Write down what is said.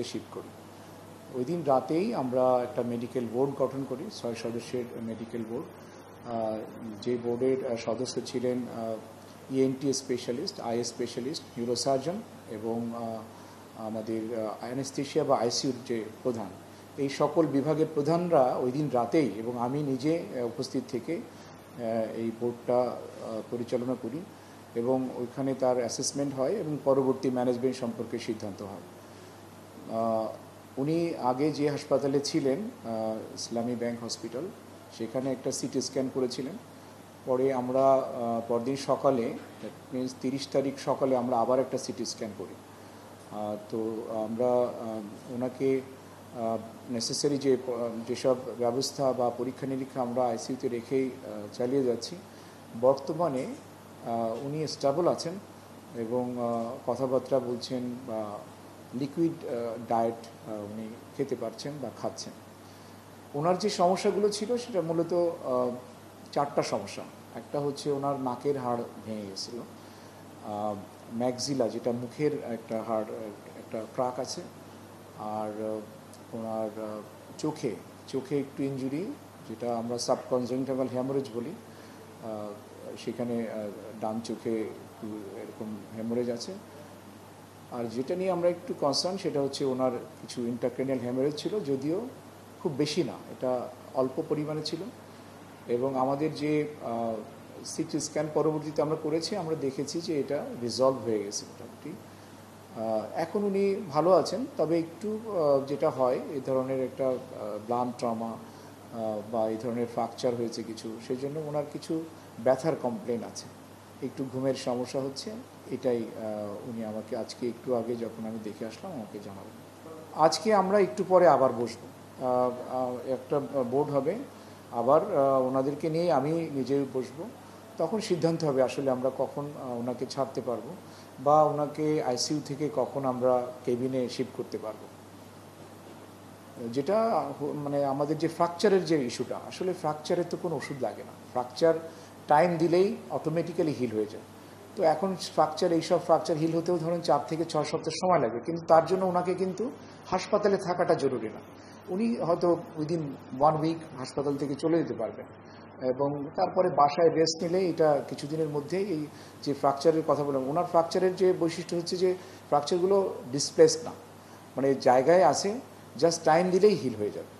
Shift করি। ওই দিন রাতেই আমরা একটা মেডিকেল বোর্ড গঠন করি, 6 সদস্যের মেডিকেল বোর্ড। যে বোর্ডের সদস্য ছিলেন ENT specialist, eye specialist, neurosurgeon এবং আমাদের অ্যানেস্থেশিয়া বা আইসিইউর যে প্রধান, এই সকল বিভাগের প্রধানরা ওই দিন রাতেই এবং আমি নিজে উপস্থিত থেকে এই বোর্ডটা পরিচালনা করি এবং ওইখানে তার অ্যাসেসমেন্ট হয় এবং পরবর্তী ম্যানেজমেন্ট সম্পর্কে সিদ্ধান্ত হয়। উনি আগে যে হাসপাতালে ছিলেন, ইসলামী ব্যাংক হসপিটাল, সেখানে একটা সিটি স্ক্যান করেছিলেন। পরে আমরা পরদিন সকালে, দ্যাট মিনস 30 তারিখ সকালে আমরা আবার একটা সিটি স্ক্যান করি। তো আমরা ওনাকে নেসেসারি যেসব ব্যবস্থা বা পরীক্ষা নিরীক্ষা আমরা আইসিইউতে রেখেই চালিয়ে যাচ্ছি। বর্তমানে উনি স্টেবল আছেন এবং কথাবার্তা বলছেন বা লিকুইড ডায়েট উনি খেতে পারছেন বা খাচ্ছেন। ওনার যে সমস্যাগুলো ছিল সেটা মূলত 4টা সমস্যা। একটা হচ্ছে ওনার নাকের হাড় ভেঙে গেছিল, ম্যাক্সিলা যেটা মুখের একটা হাড়, একটা ক্রাক আছে। আর ওনার চোখে একটু ইনজুরি, যেটা আমরা সাবকনজাংটিভাল হ্যামোরেজ বলি। সেখানে ডান চোখে একটু এরকম হ্যামোরেজ আছে। আর যেটা নিয়ে আমরা একটু কনসার্ন সেটা হচ্ছে ওনার কিছু ইন্টারক্রেনিয়াল হ্যামোরেজ ছিল, যদিও খুব বেশি না, এটা অল্প পরিমাণে ছিল। এবং আমাদের যে সিটি স্ক্যান পরবর্তীতে আমরা করেছি, আমরা দেখেছি যে এটা রিজলভ হয়ে গেছে মোটামুটি। এখন উনি ভালো আছেন, তবে একটু যেটা হয় এই ধরনের একটা ব্লান্ট ট্রমা বা এই ধরনের ফ্র্যাকচার হয়েছে কিছু, সেই জন্য ওনার কিছু ব্যথার কমপ্লেন আছে, একটু ঘুমের সমস্যা হচ্ছে। এটাই উনি আমাকে আজকে একটু আগে যখন আমি দেখে আসলাম আমাকে জানালেন। আজকে আমরা একটু পরে আবার বসবো, একটা বোর্ড হবে, আবার ওনাদেরকে নিয়ে আমি নিজে বসবো। তখন সিদ্ধান্ত হবে আসলে আমরা কখন ওনাকে ছাড়তে পারবো বা ওনাকে আইসিইউ থেকে কখন আমরা কেবিনে শিফট করতে পারবো। যেটা মানে আমাদের যে ফ্র্যাকচারের যে ইস্যুটা, আসলে ফ্র্যাকচারের তো কোনো ওষুধ লাগে না, ফ্র্যাকচার টাইম দিলেই অটোমেটিক্যালি হিল হয়ে যায়। তো এখন এইসব ফ্র্যাকচার হিল হতেও ধরুন 4 থেকে 6 সপ্তাহ সময় লাগে, কিন্তু তার জন্য ওনাকে কিন্তু হাসপাতালে থাকাটা জরুরি না। উনি হয়তো উইদিন 1 উইক হাসপাতাল থেকে চলে যেতে পারবেন এবং তারপরে বাসায় রেস্ট নিলে এটা কিছুদিনের মধ্যেই, এই যে ফ্র্যাকচারের কথা বললাম, ওনার ফ্র্যাকচারের যে বৈশিষ্ট্য হচ্ছে যে ফ্র্যাকচারগুলো ডিসপ্লেস না, মানে জায়গায় আছে, জাস্ট টাইম দিলেই হিল হয়ে যাবে।